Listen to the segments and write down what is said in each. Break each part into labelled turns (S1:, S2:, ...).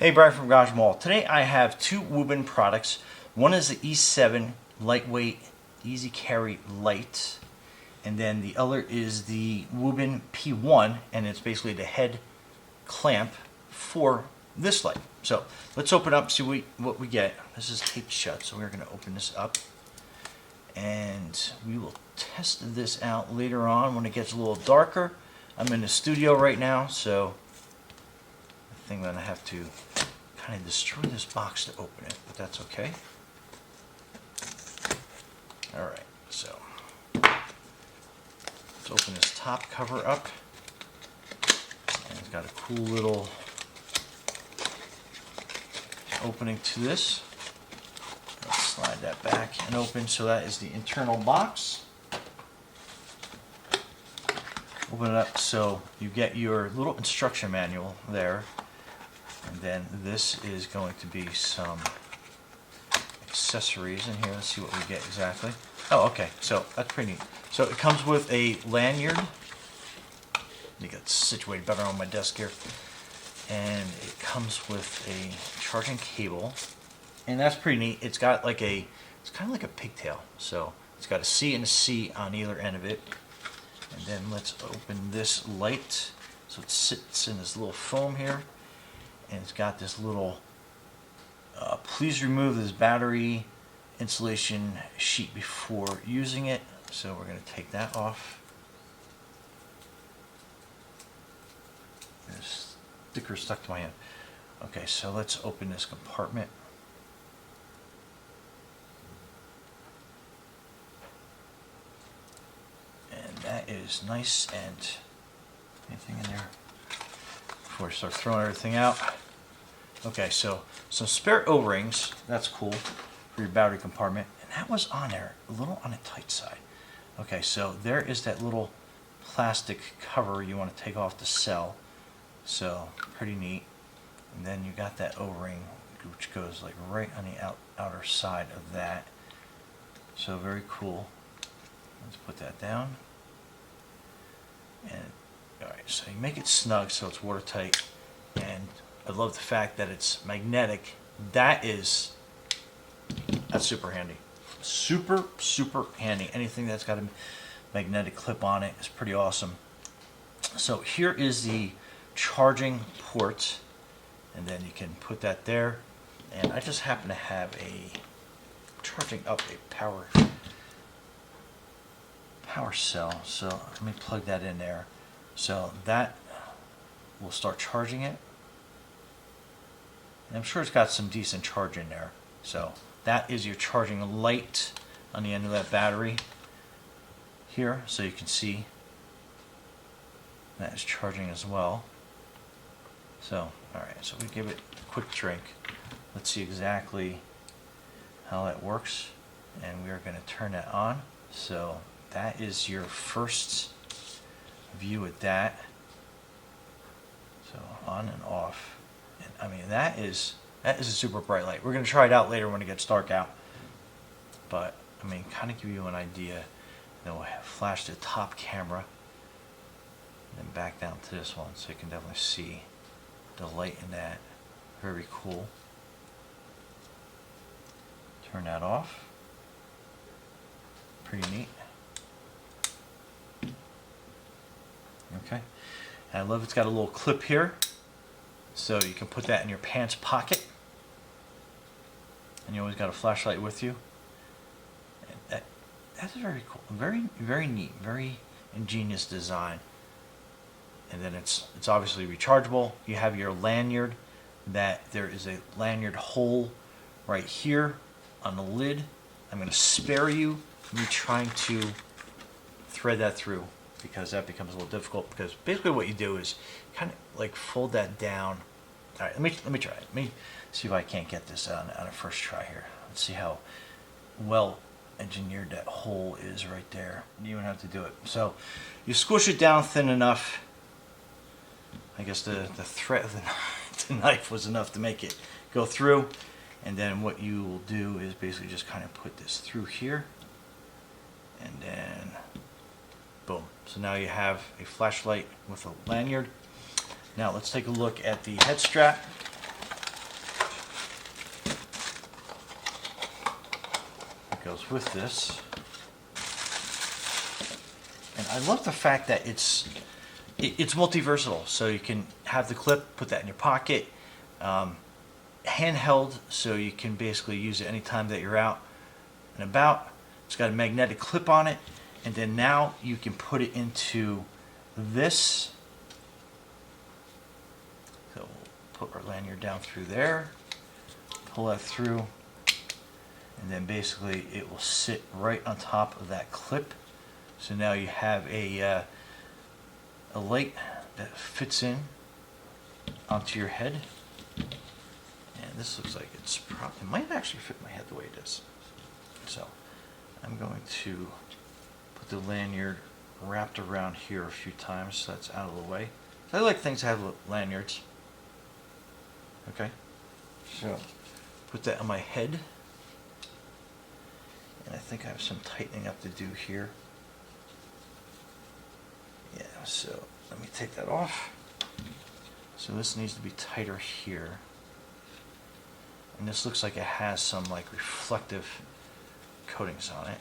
S1: Hey, Brian from Garage Mall. Today I have two WUBEN products. One is the E7 lightweight easy carry light, and then the other is the WUBEN P1, and it's basically the head clamp for this light. So let's open up and see what we get. This is taped shut, so we're going to open this up and we will test this out later on when it gets a little darker. I'm in the studio right now, so I think I'm going to have to kind of destroy this box to open it, but that's okay. Alright, so let's open this top cover up. And it's got a cool little opening to this. Let's slide that back and open. So that is the internal box. Open it up so you get your little instruction manual there. And then this is going to be some accessories in here. Let's see what we get exactly. Oh, okay. So that's pretty neat. So it comes with a lanyard. You got situated better on my desk here. And it comes with a charging cable. And that's pretty neat. It's got like it's kind of like a pigtail. So it's got a C and a C on either end of it. And then let's open this light. So it sits in this little foam here. And it's got this little, please remove this battery insulation sheet before using it. So we're going to take that off. There's sticker stuck to my hand. Okay, so let's open this compartment. And that is nice. And anything in there before I start throwing everything out? Okay, so some spare O-rings. That's cool for your battery compartment. And that was on there, a little on the tight side. Okay, so there is that little plastic cover you want to take off the cell. So pretty neat. And then you got that O-ring which goes like right on the outer side of that. So very cool. Let's put that down. And alright, so you make it snug so it's watertight. And I love the fact that it's magnetic. That's super handy. Super handy. Anything that's got a magnetic clip on it is pretty awesome. So here is the charging port, and then you can put that there. And I just happen to have charging up a power cell. So let me plug that in there. So that will start charging it. And I'm sure it's got some decent charge in there. So that is your charging light on the end of that battery here, so you can see that is charging as well. So alright, so we give it a quick drink. Let's see exactly how that works, and we are going to turn that on. So that is your first view at that. So on and off. And I mean, that is a super bright light. We're going to try it out later when it gets dark out. But I mean, kind of give you an idea. Then we'll flash the top camera and then back down to this one, so you can definitely see the light in that. Very cool. Turn that off. Pretty neat. Okay. And I love it's got a little clip here, so you can put that in your pants pocket. And you always got a flashlight with you. And that's very cool. Very neat. Very ingenious design. And then it's obviously rechargeable. You have your lanyard. That there is a lanyard hole right here on the lid. I'm going to spare you me trying to thread that through, because that becomes a little difficult. Because basically what you do is kind of like fold that down. All right, let me try it. Let me see if I can't get this on a first try here. Let's see how well engineered that hole is right there. You don't have to do it. So you squish it down thin enough. I guess the thread of the knife was enough to make it go through. And then what you will do is basically just kind of put this through here. And then boom. So now you have a flashlight with a lanyard. Now let's take a look at the head strap. goes with this. And I love the fact that it's multi-versatile. So you can have the clip, put that in your pocket, handheld, so you can basically use it anytime that you're out and about. It's got a magnetic clip on it, and then now you can put it into this. So we'll put our lanyard down through there, pull that through, and then basically it will sit right on top of that clip. So now you have a light that fits in onto your head. And this looks like it might actually fit my head the way it is. So I'm going to put the lanyard wrapped around here a few times so that's out of the way. I like things that have lanyards. Okay, so put that on my head. And I think I have some tightening up to do here. Yeah, so let me take that off. So this needs to be tighter here. And this looks like it has some like reflective coatings on it.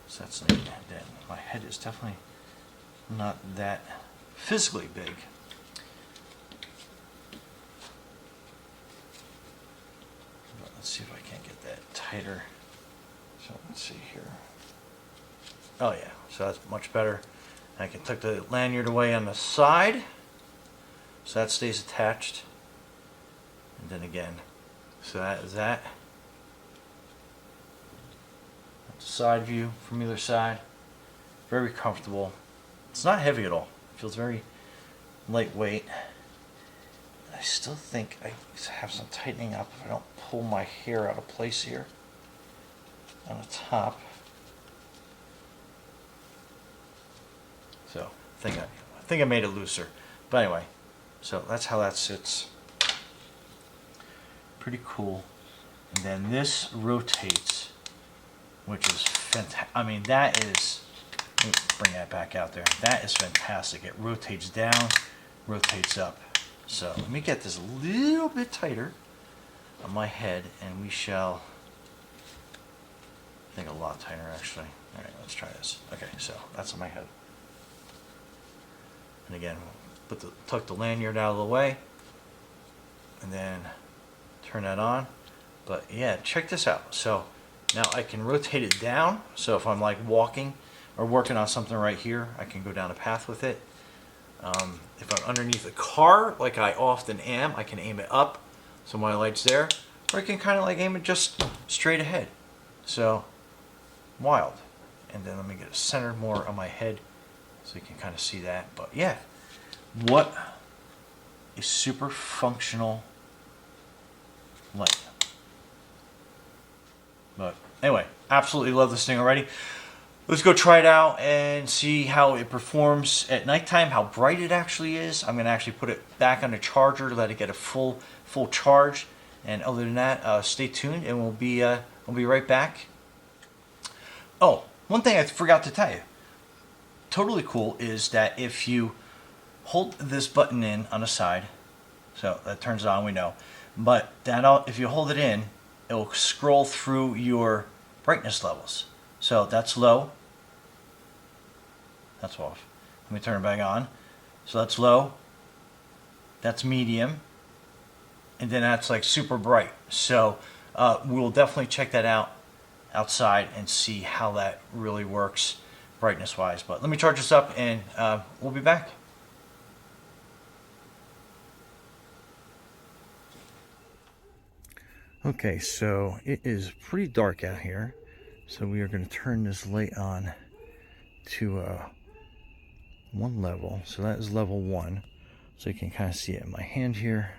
S1: So that's neat. And then my head is definitely not that physically big. But let's see if I can't get that tighter. So let's see here. Oh yeah, so that's much better. I can tuck the lanyard away on the side, so that stays attached. And then again, so that is that. That's a side view from either side. Very comfortable. It's not heavy at all. It feels very lightweight. I still think I have some tightening up if I don't pull my hair out of place here on the top. So I think I made it looser. But anyway, so that's how that sits. Pretty cool. And then this rotates, which is fantastic. I mean, that is, let me bring that back out there. That is fantastic. It rotates down, rotates up. So let me get this a little bit tighter on my head, and we shall, I think a lot tighter actually. All right, let's try this. Okay, so that's on my head. And again, tuck the lanyard out of the way, and then turn that on. But yeah, check this out. So now I can rotate it down. So if I'm like walking or working on something right here, I can go down a path with it. If I'm underneath a car, like I often am, I can aim it up, so my light's there. Or I can kind of like aim it just straight ahead. So wild. And then let me get it centered more on my head, so you can kind of see that. But yeah, what a super functional light. But anyway, absolutely love this thing already. Let's go try it out and see how it performs at nighttime, how bright it actually is. I'm going to actually put it back on the charger to let it get a full charge. And other than that, stay tuned and we'll be right back. Oh, one thing I forgot to tell you. Totally cool is that if you hold this button in on the side, so that turns it on, we know, but if you hold it in, it will scroll through your brightness levels. So that's low, that's off. Let me turn it back on. So that's low, that's medium, and then that's like super bright. So we'll definitely check that out outside and see how that really works brightness wise. But let me charge this up and we'll be back. Okay, so it is pretty dark out here, so we are going to turn this light on to one level. So that is level 1, so you can kind of see it in my hand here.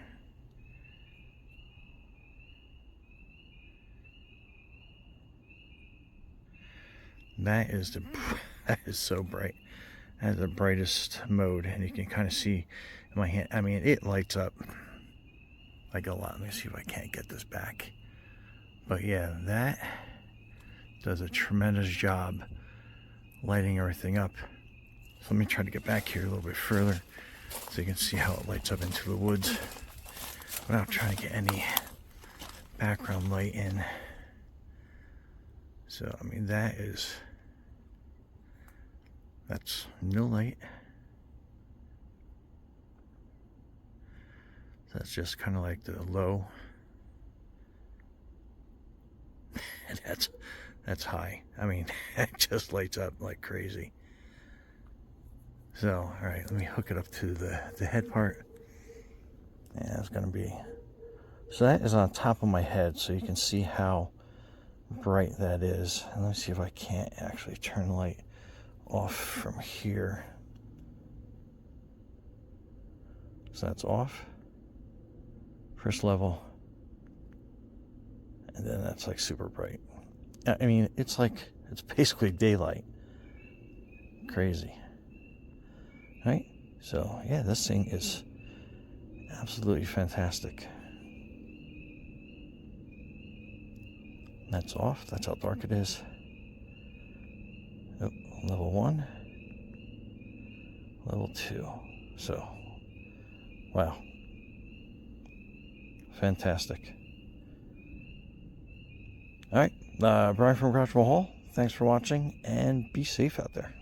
S1: That is so bright. That is the brightest mode, and you can kind of see in my hand. I mean, it lights up like a lot. Let me see if I can't get this back. But yeah, that does a tremendous job lighting everything up. So let me try to get back here a little bit further so you can see how it lights up into the woods without trying to get any background light in. So, I mean, that's no light. That's just kind of like the low. And that's high. I mean, it just lights up like crazy. So, all right, let me hook it up to the head part. Yeah, it's gonna be. So that is on top of my head, so you can see how bright that is. And let me see if I can't actually turn the light off from here. So that's off. First level. And then that's like super bright. I mean, it's basically daylight. Crazy. Right? So, yeah, this thing is absolutely fantastic. That's off. That's how dark it is. Oh, level 1. Level 2. So, wow. Fantastic. All right. Brian from Rechargeable Hall. Thanks for watching, and be safe out there.